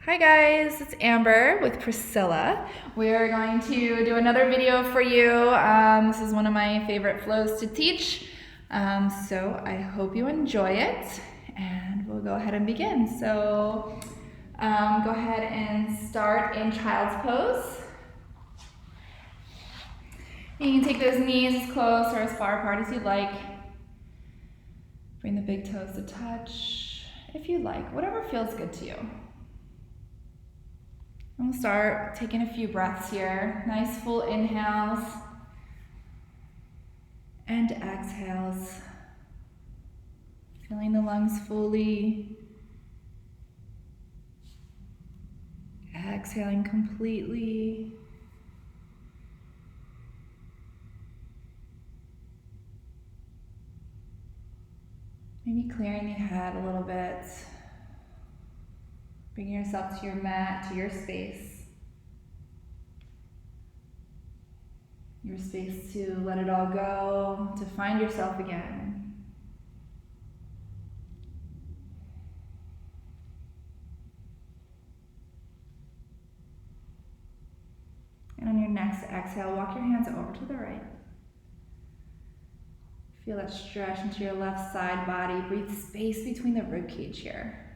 Hi guys, it's Amber with Priscilla. We're going to do another video for you. This is one of my favorite flows to teach. So I hope you enjoy it and we'll go ahead and begin. So go ahead and start in child's pose. You can take those knees as close or as far apart as you'd like. Bring the big toes to touch if you like, whatever feels good to you. And we'll start taking a few breaths here. Nice full inhales and exhales. Filling the lungs fully. Exhaling completely. Maybe clearing the head a little bit. Bringing yourself to your mat, to your space. Your space to let it all go, to find yourself again. And on your next exhale, walk your hands over to the right. Feel that stretch into your left side body. Breathe space between the rib cage here.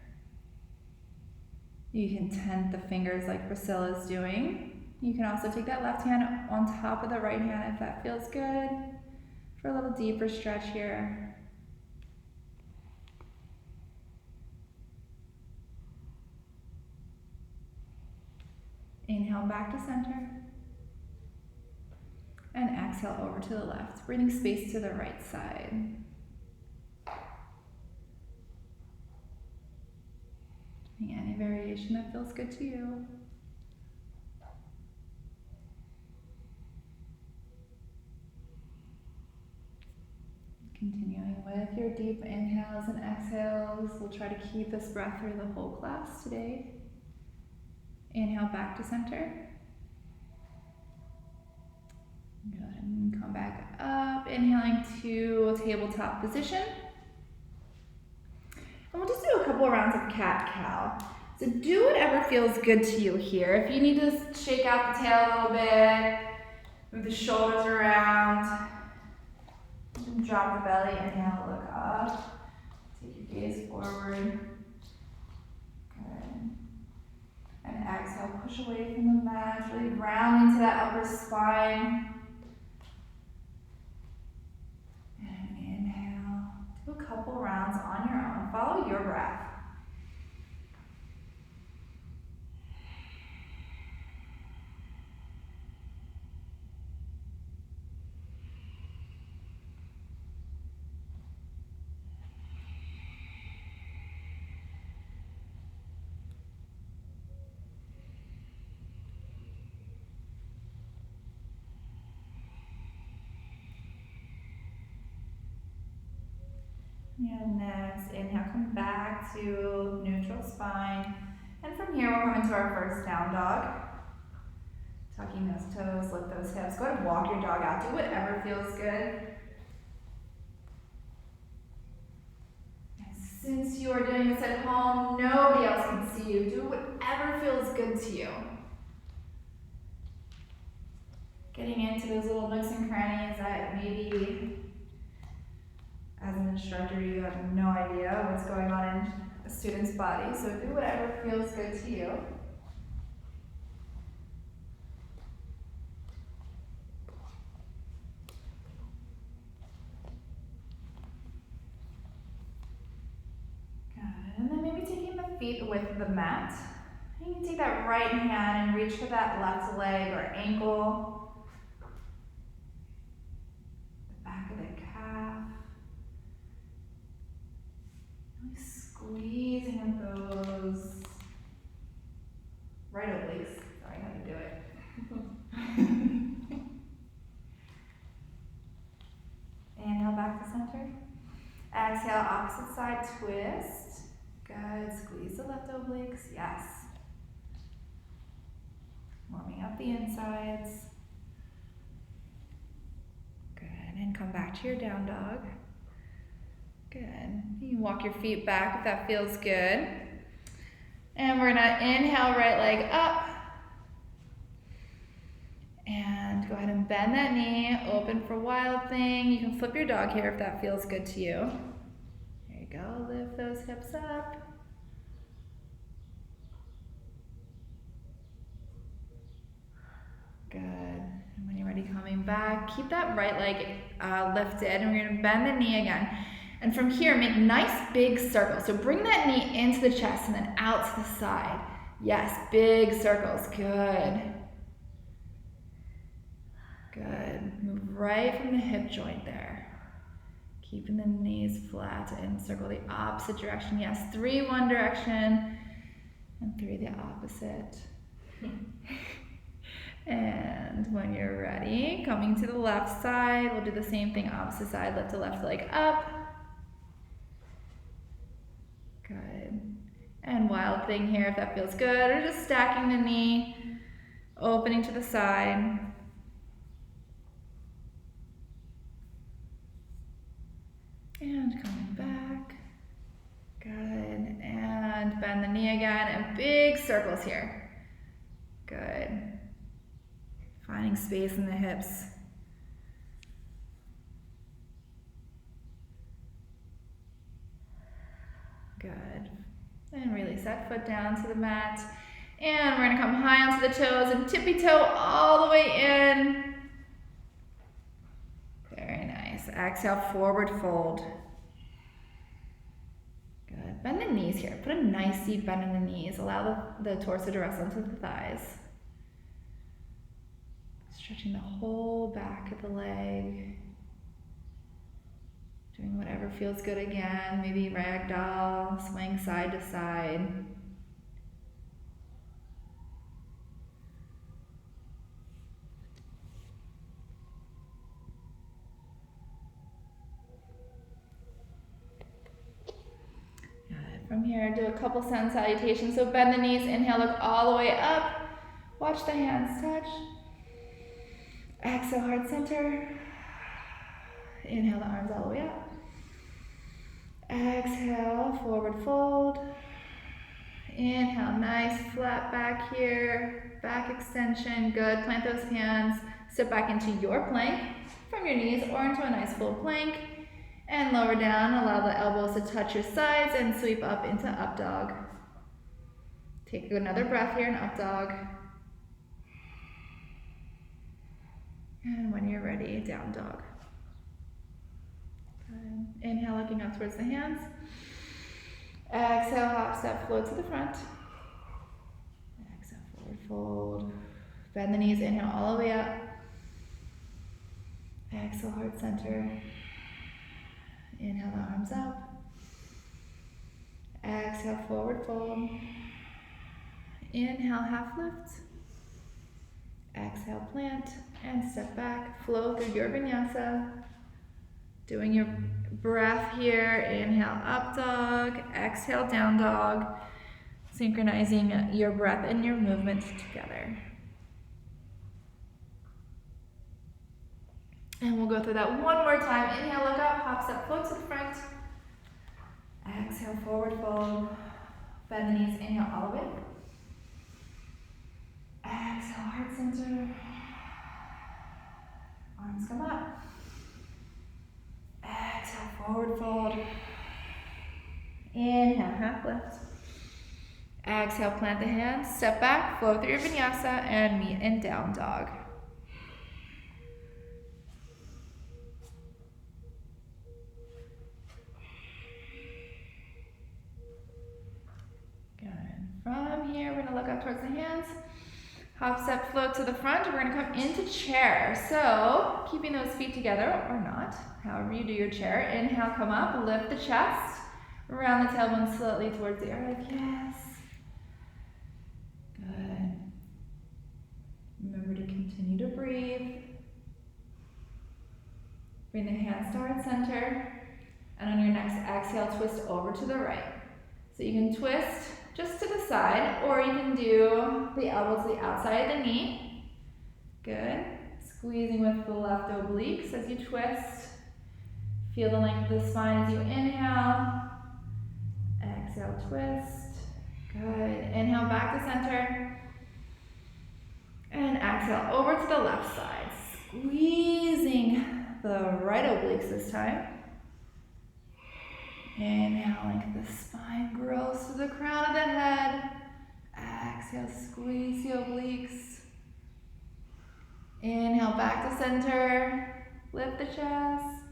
You can tent the fingers like Priscilla is doing. You can also take that left hand on top of the right hand if that feels good. For a little deeper stretch here. Inhale back to center. And exhale over to the left, breathing space to the right side. Any variation that feels good to you. Continuing with your deep inhales and exhales. We'll try to keep this breath through the whole class today. Inhale back to center. Go ahead and come back up. Inhaling to a tabletop position. And we'll just do a couple of rounds of cat-cow. So do whatever feels good to you here. If you need to shake out the tail a little bit, move the shoulders around, drop the belly, inhale, look up. Take your gaze forward. Good. And exhale, push away from the mat, really round into that upper spine. And inhale. Do a couple rounds on your own. Follow your breath. And next, inhale, come back to neutral spine. And from here, we'll come into our first down dog. Tucking those toes, lift those hips. Go ahead and walk your dog out. Do whatever feels good. And since you are doing this at home, nobody else can see you. Do whatever feels good to you. Getting into those little nooks and crannies that maybe as an instructor, you have no idea what's going on in a student's body, so do whatever feels good to you. Good, and then maybe taking the feet with the mat. You can take that right hand and reach for that left leg or ankle. The back of the calf. Squeezing at those right obliques. Sorry, how to do it. Inhale back to center. Exhale, opposite side twist. Good. Squeeze the left obliques. Yes. Warming up the insides. Good. And come back to your down dog. Good. You can walk your feet back if that feels good. And we're gonna inhale, right leg up. And go ahead and bend that knee, open for Wild Thing. You can flip your dog here if that feels good to you. There you go, lift those hips up. Good. And when you're ready, coming back, keep that right leg lifted, and we're gonna bend the knee again. And from here, make nice big circles. So bring that knee into the chest and then out to the side. Yes, big circles, good. Good, move right from the hip joint there. Keeping the knees flat and circle the opposite direction. Yes, 3 one direction and 3 the opposite. And when you're ready, coming to the left side, we'll do the same thing, opposite side, lift the left leg up. Good. And Wild Thing here if that feels good, or just stacking the knee, opening to the side. And coming back. Good. And bend the knee again, and big circles here. Good. Finding space in the hips. Good. And release that foot down to the mat. And we're gonna come high onto the toes and tippy toe all the way in. Very nice. Exhale, forward fold. Good. Bend the knees here. Put a nice deep bend in the knees. Allow the torso to rest onto the thighs. Stretching the whole back of the leg. Doing whatever feels good again. Maybe ragdoll, swing side to side. Good. From here, do a couple sun salutations. So bend the knees, inhale, look all the way up. Watch the hands touch. Exhale, heart center. Inhale the arms all the way up. Exhale, forward fold. Inhale, nice flat back here. Back extension, good. Plant those hands. Step back into your plank from your knees or into a nice full plank. And lower down, allow the elbows to touch your sides and sweep up into up dog. Take another breath here in up dog. And when you're ready, down dog. Good. Inhale, looking up towards the hands. Exhale, hop step, float to the front. Exhale, forward fold. Bend the knees, inhale all the way up. Exhale, heart center. Inhale the arms up. Exhale, forward fold. Inhale, half lift. Exhale, plant, and step back. Flow through your vinyasa. Doing your breath here. Inhale, up dog. Exhale, down dog. Synchronizing your breath and your movement together. And we'll go through that one more time. Inhale, look up, hop step, float to the front. Exhale, forward fold. Bend the knees, inhale all the way. Exhale, heart center. Arms come up. Exhale, forward fold. Inhale, half lift. Exhale, plant the hands, step back, flow through your vinyasa, and meet in down dog. Good. From here, we're gonna look up towards the hands. Hop, step, float to the front. We're gonna come into chair. So, keeping those feet together, or not, however you do your chair. Inhale, come up, lift the chest. Round the tailbone slightly towards the earth, yes. Good. Remember to continue to breathe. Bring the hands to heart center. And on your next exhale, twist over to the right. So you can twist just to the side, or you can do the elbow to the outside of the knee. Good. Squeezing with the left obliques as you twist. Feel the length of the spine as you inhale. Exhale, twist. Good. the left side. Squeezing the right obliques this time. Inhaling, the spine grows to the crown of the head. Exhale, squeeze the obliques. Inhale, back to center. Lift the chest.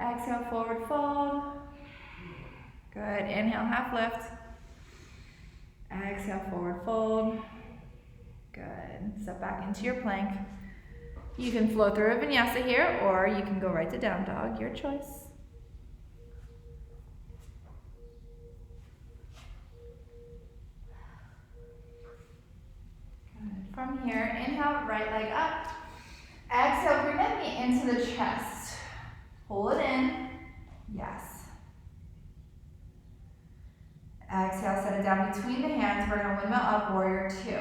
Exhale, forward fold. Good. Inhale, half lift. Exhale, forward fold. Good. Step back into your plank. You can flow through a vinyasa here, or you can go right to down dog, your choice. Good. From here, inhale, right leg up. Exhale, bring that knee into the chest. Pull it in. Yes. Exhale, set it down between the hands. We're going to windmill up, warrior two.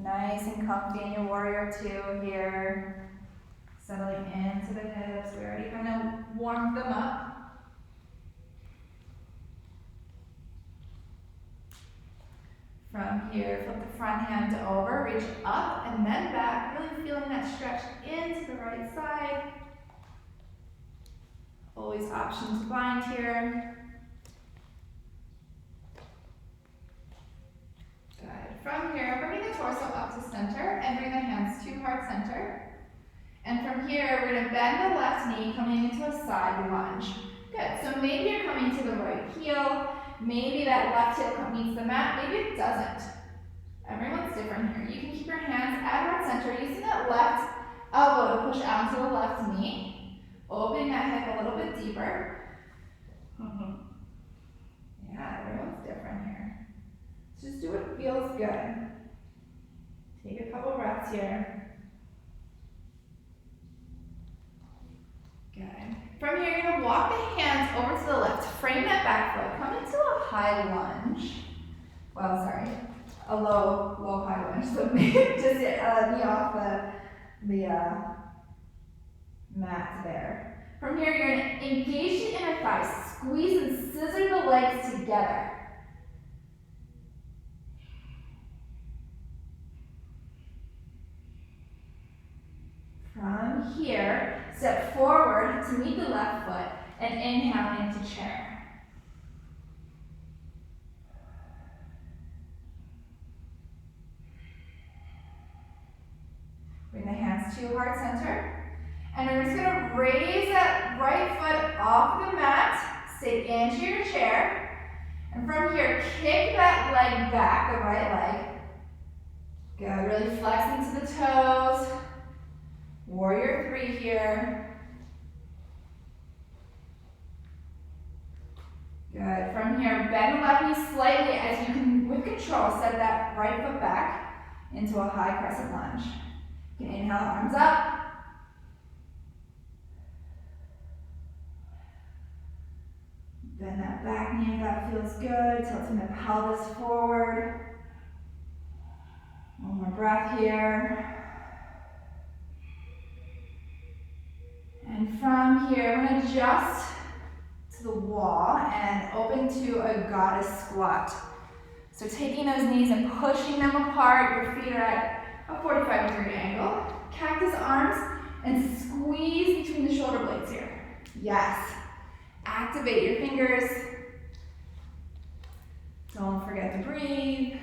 Nice and comfy in your warrior two here. Settling into the hips. We already kind of warmed them up. From here, flip the front hand over, reach up and then back, really feeling that stretch into the right side. Always option to bind here. Good. From here, bring the torso up to center and bring the hands to heart center. And from here, we're going to bend the left knee, coming into a side lunge. Good. So maybe you're coming to the right heel. Maybe that left heel meets the mat. Maybe it doesn't. Everyone's different here. You can keep your hands at heart center, using that left elbow to push out to the left knee. Opening that hip a little bit deeper. Yeah, everyone's different here. Just do what feels good. Take a couple breaths here. Good. From here, you're going to walk the hands over to the left. Frame that back foot. Come into a high lunge. Well, sorry. A low high lunge. So just knee off the mat there. From here, you're going to engage the inner thighs. Squeeze and scissor the legs together. From here, step forward to meet the left foot and inhale into chair. Bring the hands to heart center. And we're just going to raise that right foot off the mat, stay into your chair. And from here, kick that leg back, the right leg. Good, really flex into the toes. Warrior three here. Good. From here, bend the left knee slightly as you can, with control, set that right foot back into a high crescent lunge. You can inhale, arms up. Bend that back knee if that feels good. Tilting the pelvis forward. One more breath here. And from here, we're going to adjust to the wall and open to a goddess squat. So taking those knees and pushing them apart, your feet are at a 45-degree angle. Cactus arms and squeeze between the shoulder blades here. Yes. Activate your fingers. Don't forget to breathe.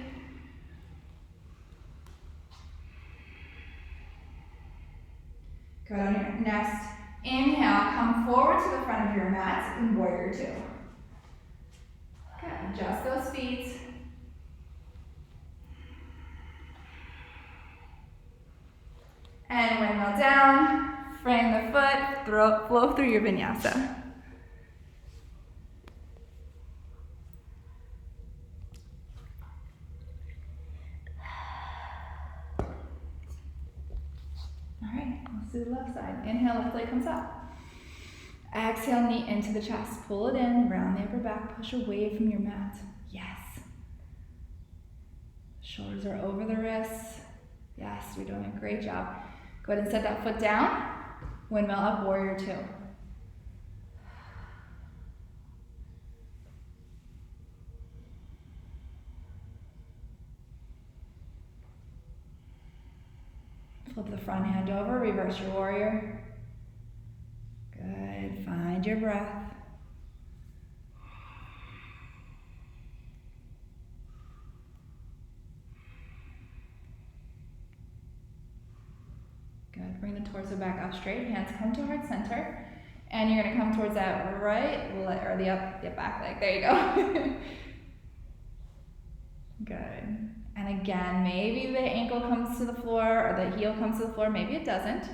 Good. On your next inhale, come forward to the front of your mat in warrior two. Good. Adjust those feet. And windmill down, frame the foot, flow through your vinyasa. All right, let's do the left side. Inhale, left leg comes up. Exhale, knee into the chest. Pull it in, round the upper back, push away from your mat. Yes. Shoulders are over the wrists. Yes, you're doing a great job. Go ahead and set that foot down. Windmill up, warrior two. Flip the front hand over, reverse your warrior. Good, find your breath. Good, bring the torso back up straight, hands come to heart center. And you're gonna come towards that right leg, or the back leg, there you go. Good. And again, maybe the ankle comes to the floor or the heel comes to the floor, maybe it doesn't.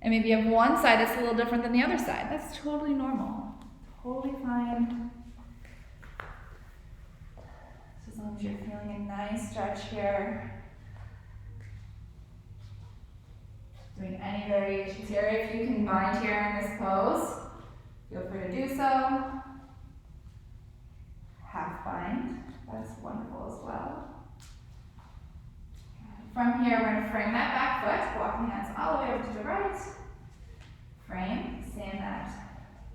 And maybe you have one side that's a little different than the other side. That's totally normal, totally fine. So as long as you're feeling a nice stretch here. Doing any variations here. If you can bind here in this pose, feel free to do so. Half bind, that's wonderful as well. From here, we're going to frame that back foot, walk the hands all the way over to the right. Frame, stay in that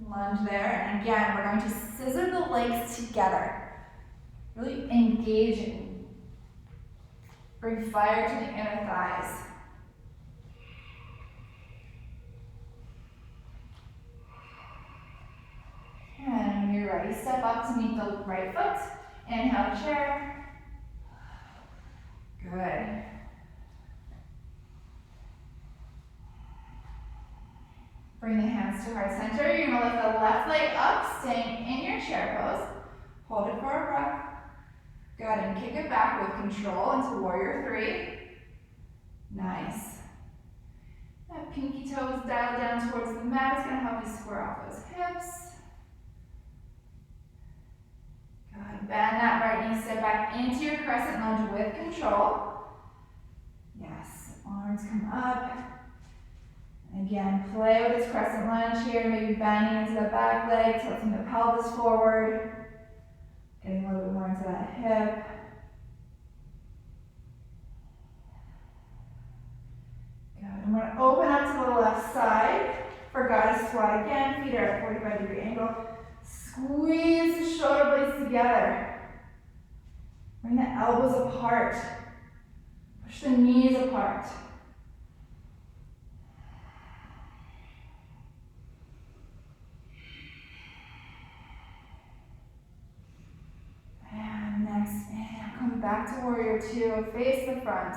lunge there. And again, we're going to scissor the legs together. Really engaging. Bring fire to the inner thighs. And when you're ready, step up to meet the right foot. Inhale, chair. Good. Bring the hands to heart center. You're going to lift the left leg up, staying in your chair pose. Hold it for a breath. Good, and kick it back with control into warrior three. Nice. That pinky toe is dialed down towards the mat. It's going to help you square off those hips. Good, bend that right knee, step back into your crescent lunge with control. Yes, arms come up. Again, play with this crescent lunge here, maybe bending into the back leg, tilting the pelvis forward, getting a little bit more into that hip. Good, I'm going to open up to the left side for goddess squat again, feet are at a 45-degree angle. Squeeze the shoulder blades together. Bring the elbows apart. Push the knees apart. And next, inhale, come back to warrior two, face the front.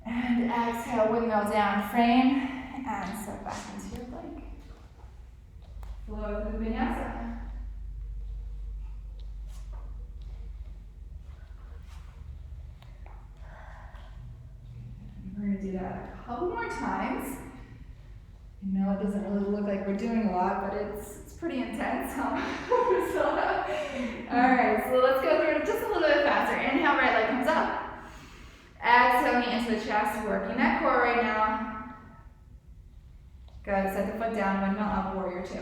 And exhale, windmill down, frame, and step back into your plank. Flow through the vinyasa. We're going to do that a couple more times. I know it doesn't really look like we're doing a lot, but it's pretty intense, huh? Alright, so let's go through it just a little bit faster. Inhale, right leg comes up. Exhale, knee into the chest, working that core right now. Good, set the foot down, windmill up, warrior two.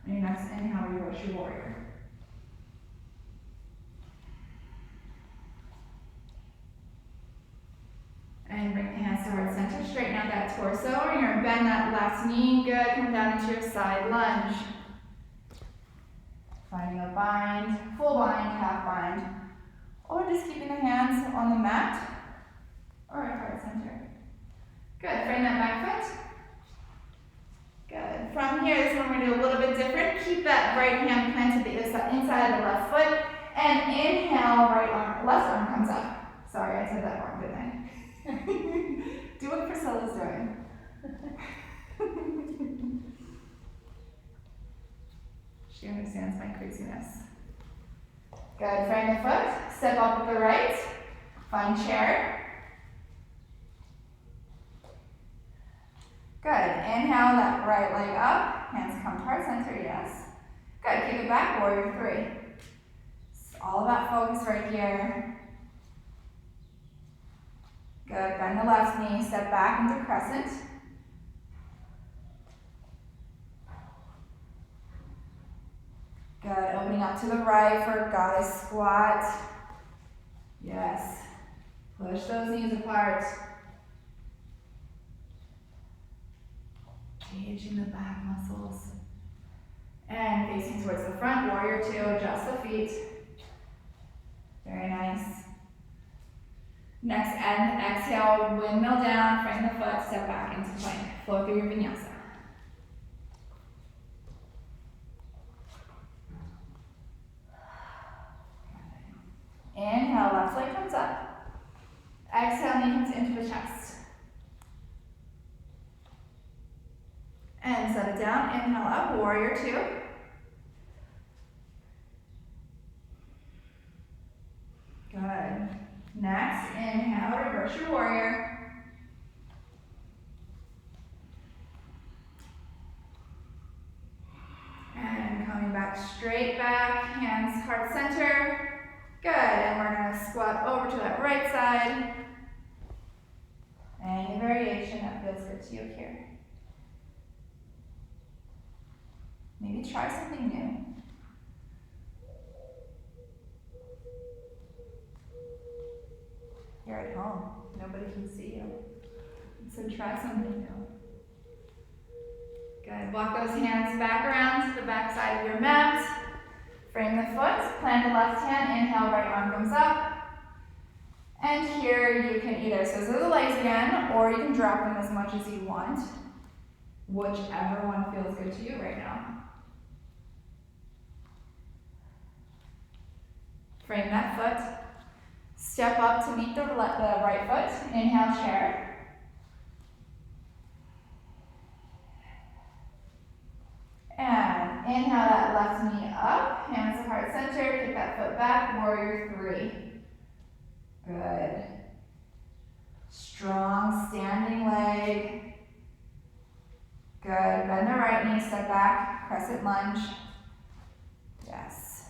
On your next inhale, reverse your warrior. And bring the hands to heart center, straighten out that torso. You're going to bend that left knee, good. Come down into your side lunge. Finding a bind, full bind, half bind. Or just keeping the hands on the mat or at heart center. Good, frame that back foot. Good. From here, this one we're going to do a little bit different. Keep that right hand planted the inside of the left foot. And inhale, left arm comes up. Sorry, I said that wrong, didn't I? Do what Priscilla's doing. She understands my craziness. Good, frame the foot, step up with the right, find chair. Good, inhale that right leg up, hands come to heart center, yes. Good, kick it back, warrior three. It's all about focus right here. Good, bend the left knee, step back into crescent. Good, opening up to the right for goddess squat. Yes, push those knees apart. Engaging the back muscles. And facing towards the front, warrior two, adjust the feet. Very nice. nice. Next, exhale, windmill down, frame the foot, step back into plank. Flow through your vinyasa. Inhale, left leg comes up. Exhale, knee comes into the chest. And set it down. Inhale up, warrior two. Good. Next, inhale, reverse your warrior. And coming back straight back, hands heart center. Good, and we're going to squat over to that right side. Any variation that feels good to you here. Maybe try something new. You're at home, nobody can see you. So try something new. Good, walk those hands back around to the back side of your mat. Frame the foot, plant the left hand, inhale, right arm comes up. And here you can either scissor the legs again, or you can drop them as much as you want. Whichever one feels good to you right now. Frame that foot. Step up to meet the right foot. Inhale, chair. And inhale that left knee up, hands to heart center, kick that foot back, warrior three. Good. Strong standing leg. Good, bend the right knee, step back, crescent lunge. Yes.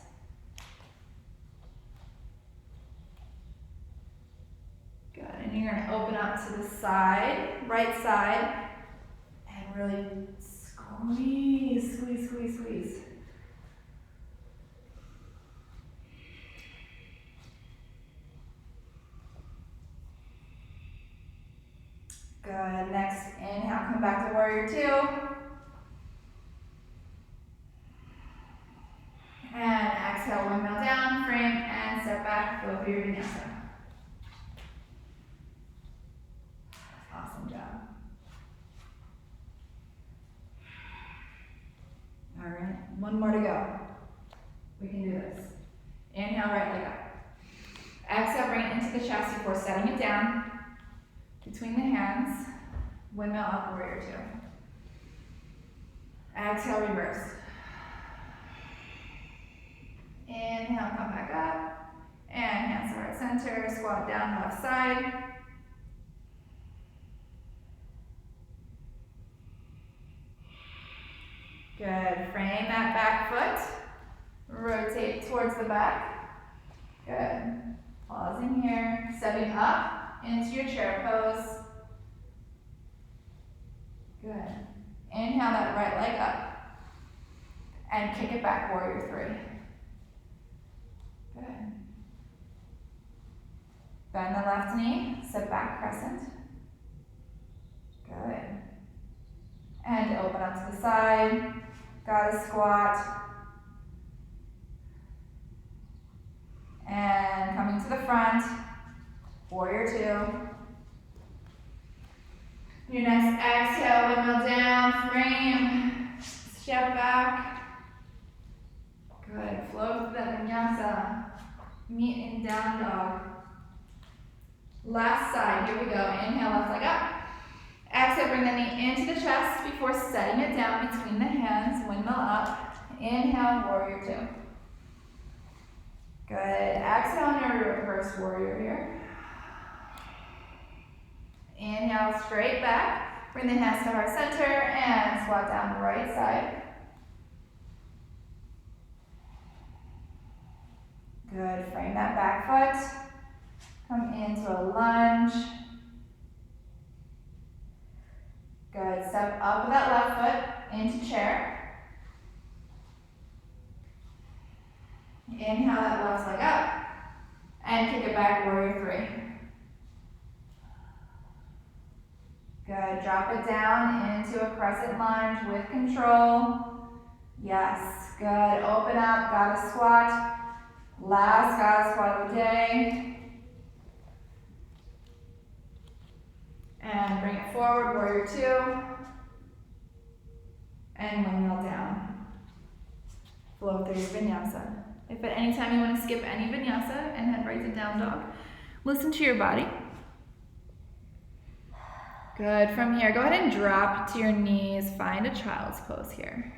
Good, and you're gonna open up to the side, right side, and really squeeze, squeeze, squeeze, squeeze. Good, next inhale, come back to warrior two. And exhale, windmill down, frame, and step back, flow through your vinyasa. Awesome job. All right, one more to go. We can do this. Inhale, right leg up. Exhale, bring it into the chest before setting it down. Between the hands, windmill up, warrior two. Exhale, reverse. Inhale, come back up. And hands to heart center, squat down left side. Good, frame that back foot. Rotate towards the back. Good. Pausing here, stepping up into your chair pose. Good. Inhale that right leg up. And kick it back, warrior three. Good. Bend the left knee, step back crescent. Good. And open up to the side. Got a squat. And coming to the front, warrior two. Your next exhale, windmill down, frame, step back. Good, flow through that vinyasa. Meet in down dog. Last side, here we go. Inhale, left leg up. Exhale, bring the knee into the chest before setting it down between the hands, windmill up. Inhale, warrior two. Good, exhale on your reverse warrior here. Inhale, straight back. Bring the hands to heart center and squat down the right side. Good, frame that back foot. Come into a lunge. Good, step up with that left foot into chair. Inhale that left leg up. And kick it back, warrior three. Good, drop it down into a crescent lunge with control. Yes, good, open up, got a squat. Last God squat of the day. And bring it forward, warrior two. And windmill down. Flow through your vinyasa. If at any time you want to skip any vinyasa and head right to down dog, listen to your body. Good. From here, go ahead and drop to your knees. Find a child's pose here.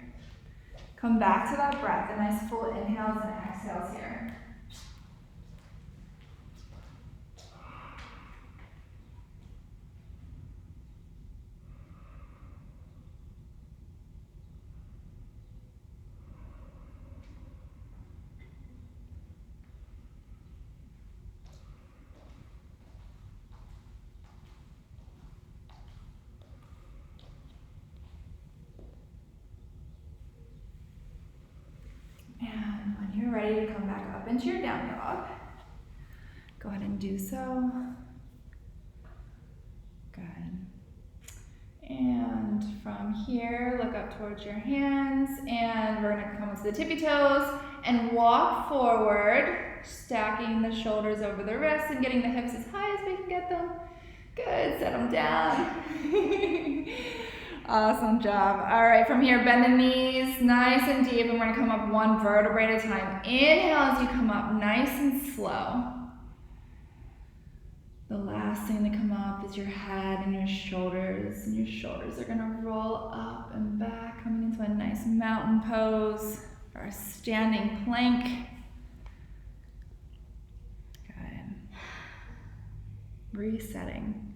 Come back to that breath. A nice full inhales and exhales here. And when you're ready to come back up into your down dog, go ahead and do so. Good. And from here, look up towards your hands, and we're gonna come into the tippy toes and walk forward, stacking the shoulders over the wrists and getting the hips as high as we can get them. Good, set them down. Awesome job. All right, from here, bend the knees nice and deep, and we're gonna come up one vertebrae at a time. Inhale as you come up, nice and slow. The last thing to come up is your head and your shoulders are gonna roll up and back, coming into a nice mountain pose or a standing plank. Good. Resetting.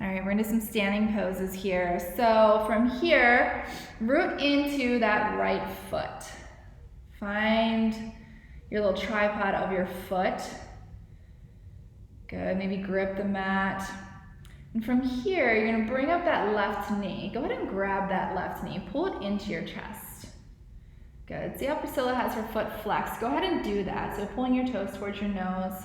All right, we're gonna do some standing poses here. So from here, root into that right foot. Find your little tripod of your foot. Good, maybe grip the mat. And from here, you're gonna bring up that left knee. Go ahead and grab that left knee, pull it into your chest. Good, see how Priscilla has her foot flexed? Go ahead and do that. So pulling your toes towards your nose.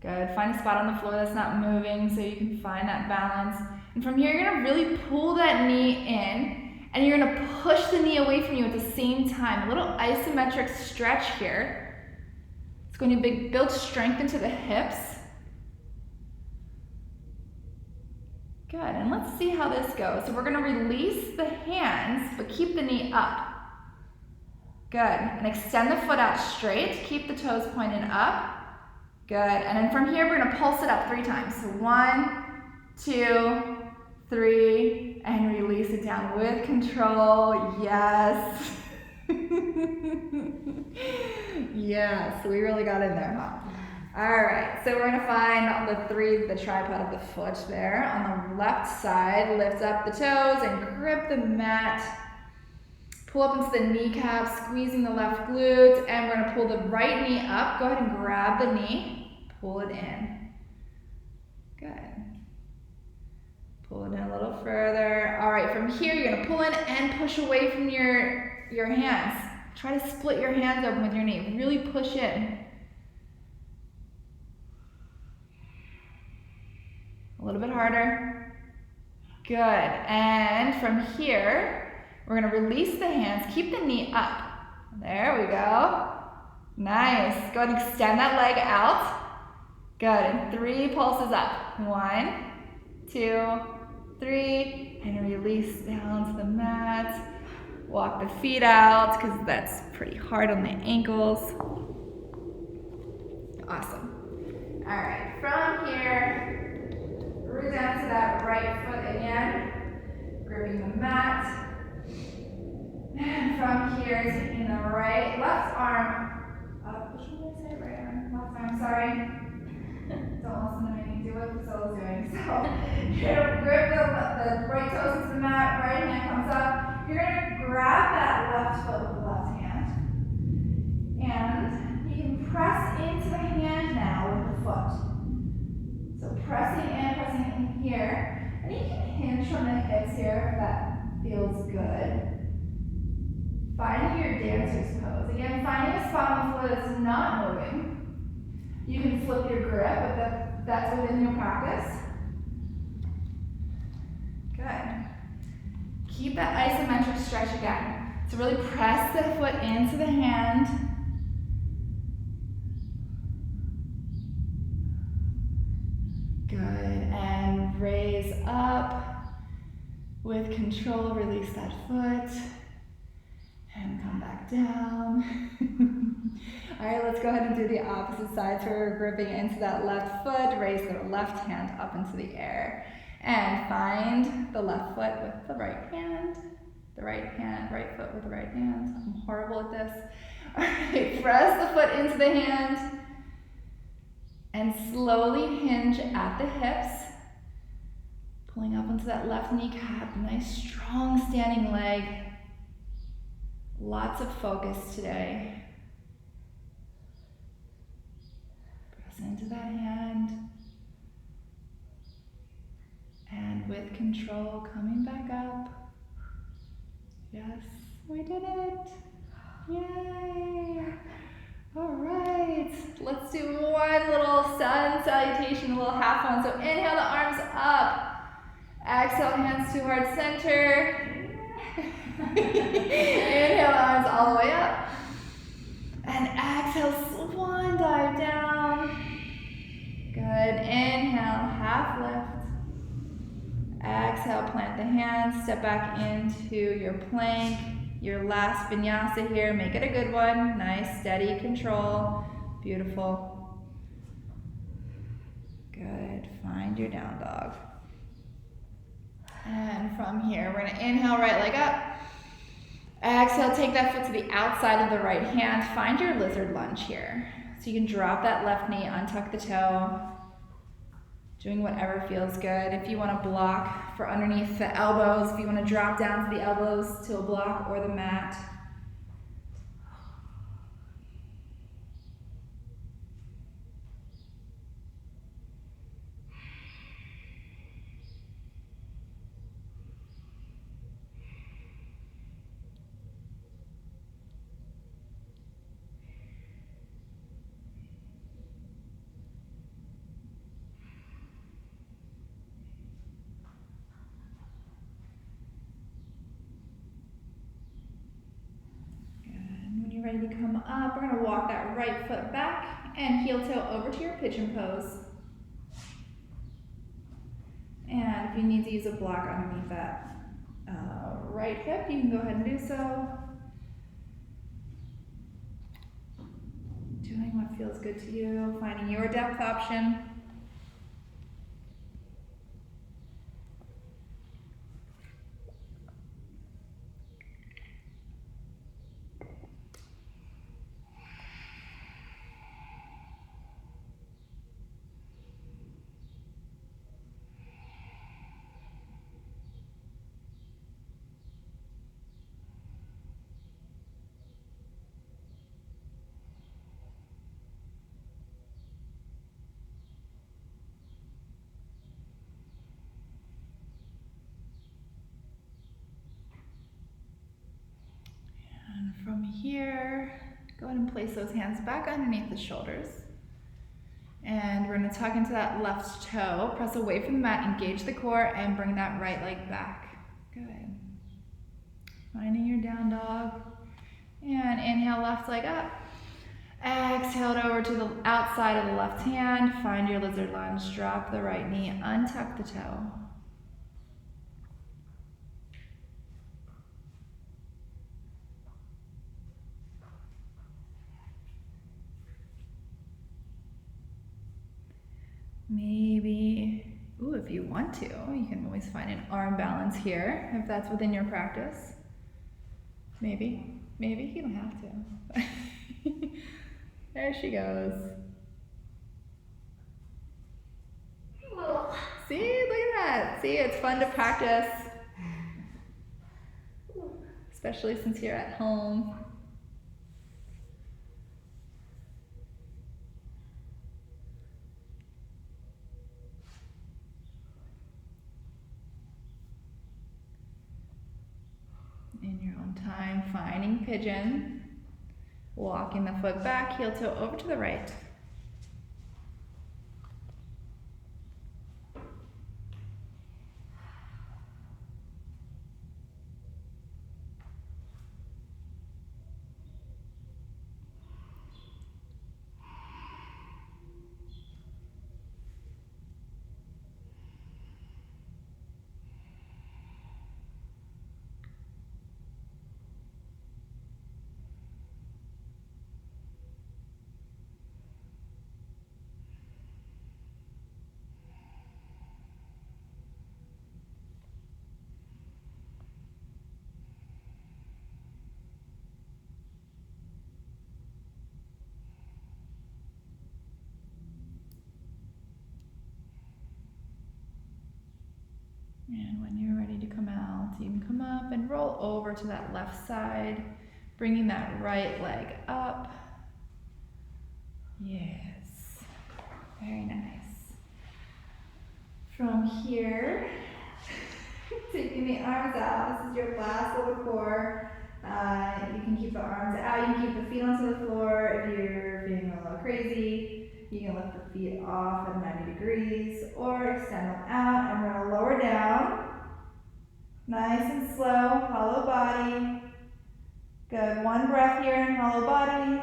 Good, find a spot on the floor that's not moving so you can find that balance. And from here, you're gonna really pull that knee in, and you're gonna push the knee away from you at the same time. A little isometric stretch here. It's going to build strength into the hips. Good, and let's see how this goes. So we're gonna release the hands, but keep the knee up. Good, and extend the foot out straight. Keep the toes pointed up. Good, and then from here, we're gonna pulse it up 3 times. So 1, 2, 3, and release it down with control. Yes. Yes, we really got in there, huh? All right, so we're gonna find the tripod of the foot there. On the left side, lift up the toes and grip the mat. Pull up into the kneecap, squeezing the left glute, and we're gonna pull the right knee up. Go ahead and grab the knee, pull it in. Good. Pull it in a little further. All right, from here, you're gonna pull in and push away from your hands. Try to split your hands open with your knee. Really push in. A little bit harder. Good, and from here, we're gonna release the hands, keep the knee up. There we go. Nice, go ahead and extend that leg out. Good, and 3 pulses up. 1, 2, 3, and release down to the mat. Walk the feet out, because that's pretty hard on the ankles. Awesome. All right, from here, root down to that right foot again, gripping the mat. And from here, taking the left arm up. Which one did I say? Right arm, left arm, sorry. Don't listen to me, do what Priscilla's doing. So you're gonna grip the right toes into the mat, right hand comes up. You're gonna grab that left foot with the left hand. And you can press into the hand now with the foot. So pressing in here. And you can hinge from the hips here if that feels good. Finding your dancer's pose. Again, finding a spot on the floor that's not moving. You can flip your grip if that's within your practice. Good. Keep that isometric stretch again. So really press the foot into the hand. And raise up. With control, release that foot. And come back down. All right, let's go ahead and do the opposite side. So we're gripping into that left foot. Raise the left hand up into the air. And find the left foot with the right hand. The right foot with the right hand. I'm horrible at this. All right, press the foot into the hand. And slowly hinge at the hips. Pulling up into that left kneecap. Nice, strong standing leg. Lots of focus today. Press into that hand. And with control, coming back up. Yes, we did it. Yay. All right, let's do one little sun salutation, a little half one. So inhale the arms up. Exhale, hands to heart center. Inhale, arms all the way up. And exhale, swan dive down. Good. Inhale, half lift. Exhale, plant the hands. Step back into your plank. Your last vinyasa here. Make it a good one. Nice, steady control. Beautiful. Good. Find your down dog. And from here, we're going to inhale, right leg up. Exhale, take that foot to the outside of the right hand. Find your lizard lunge here. So you can drop that left knee, untuck the toe. Doing whatever feels good. If you want to block for underneath the elbows, if you want to drop down to the elbows to a block or the mat. Ready to come up, we're going to walk that right foot back and heel toe over to your pigeon pose. And if you need to use a block underneath that right hip, you can go ahead and do so. Doing what feels good to you, finding your depth option. From here, go ahead and place those hands back underneath the shoulders. And we're going to tuck into that left toe, press away from the mat, engage the core, and bring that right leg back. Good. Finding your down dog. And inhale, left leg up. Exhale over to the outside of the left hand. Find your lizard lunge. Drop the right knee, untuck the toe. Maybe, if you want to, you can always find an arm balance here, if that's within your practice. Maybe, you don't have to. There she goes. See, look at that. See, it's fun to practice, especially since you're at home. In your own time, finding pigeon, walking the foot back, heel toe over to the right. And when you're ready to come out, you can come up and roll over to that left side, bringing that right leg up. Yes, very nice. From here, taking the arms out, this is your last little core. You can keep the arms out, you can keep the feet onto the floor if you're feeling a little crazy. You can lift the feet off at 90 degrees or extend them out, and we're going to lower down. Nice and slow, hollow body. Good, one breath here in hollow body.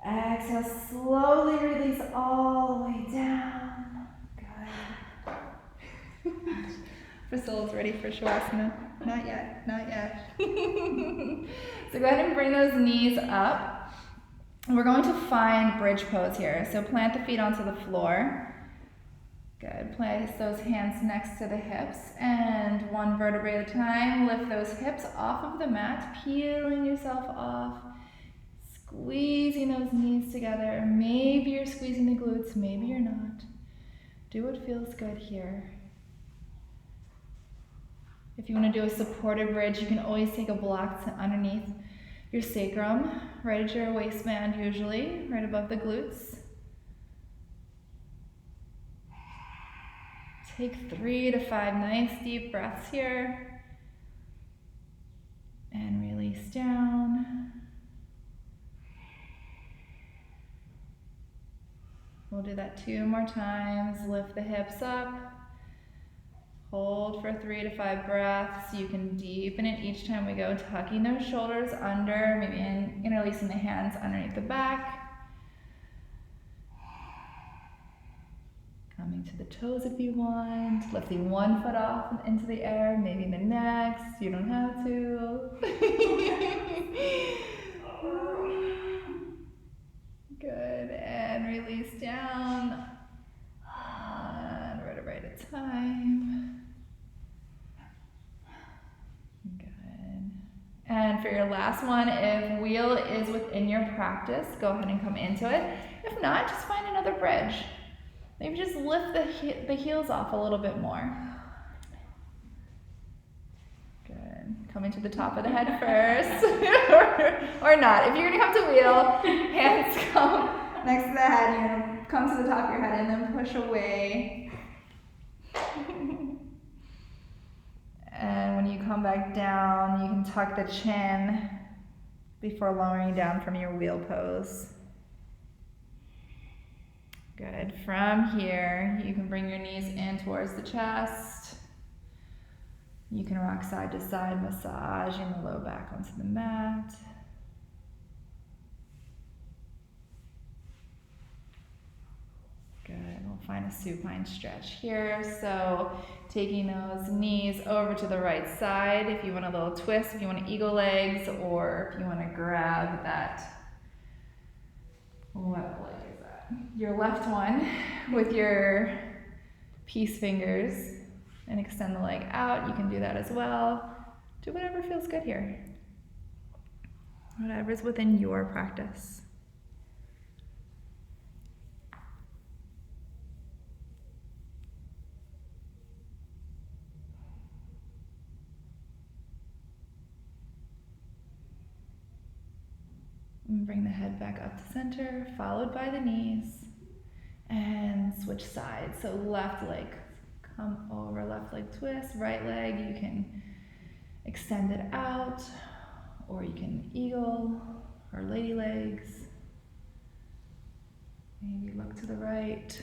Exhale, slowly release all the way down. Good. Priscilla's ready for Shavasana. Not yet, not yet. So go ahead and bring those knees up. We're going to find bridge pose here. So plant the feet onto the floor. Good, place those hands next to the hips, and one vertebrae at a time, lift those hips off of the mat, peeling yourself off, squeezing those knees together. Maybe you're squeezing the glutes, maybe you're not. Do what feels good here. If you want to do a supported bridge, you can always take a block underneath your sacrum, right at your waistband usually, right above the glutes. Take 3 to 5 nice deep breaths here. And release down. We'll do that 2 more times. Lift the hips up. Hold for 3 to 5 breaths. You can deepen it each time we go, tucking those shoulders under, maybe interlacing the hands underneath the back. Coming to the toes if you want, lifting one foot off and into the air, maybe the next, you don't have to. Good, and release down, one vertebrae at a time. And for your last one, if wheel is within your practice, go ahead and come into it. If not, just find another bridge. Maybe just lift the heels off a little bit more. Good. Coming to the top of the head first. or not. If you're going to come to wheel, hands come next to the head. You're going to come to the top of your head and then push away. And when you come back down, you can tuck the chin before lowering down from your wheel pose. Good. From here, you can bring your knees in towards the chest. You can rock side to side, massaging the low back onto the mat. Good. We'll find a supine stretch here. So taking those knees over to the right side. If you want a little twist, if you want eagle legs, or if you want to grab that, what leg is that? Your left one with your peace fingers and extend the leg out. You can do that as well. Do whatever feels good here. Whatever's within your practice. And bring the head back up to center, followed by the knees, and switch sides. So left leg, come over, left leg twist, right leg, you can extend it out, or you can eagle, or lady legs. Maybe look to the right.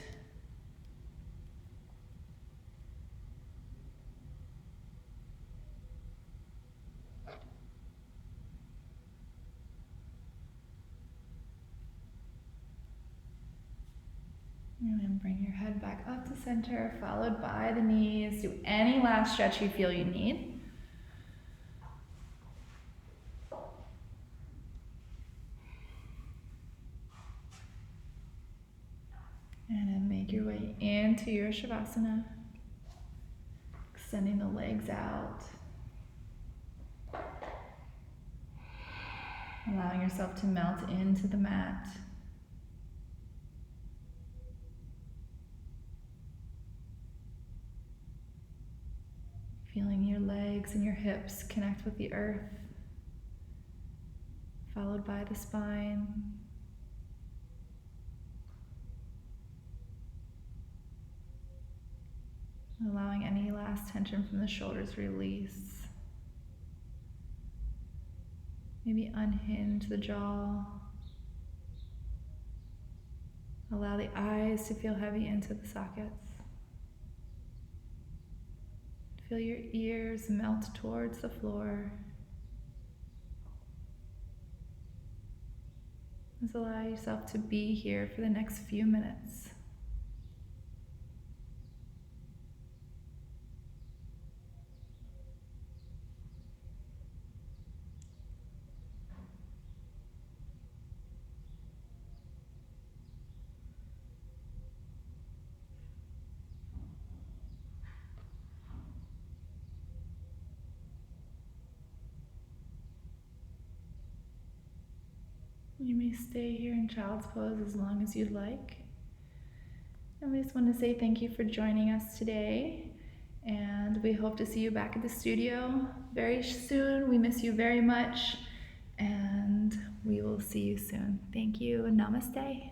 And then bring your head back up to center, followed by the knees. Do any last stretch you feel you need. And then make your way into your Shavasana, extending the legs out. Allowing yourself to melt into the mat. Feeling your legs and your hips connect with the earth, followed by the spine. Allowing any last tension from the shoulders release. Maybe unhinge the jaw. Allow the eyes to feel heavy into the sockets. Feel your ears melt towards the floor. Just allow yourself to be here for the next few minutes. You may stay here in child's pose as long as you'd like. And we just want to say thank you for joining us today. And we hope to see you back at the studio very soon. We miss you very much. And we will see you soon. Thank you and namaste.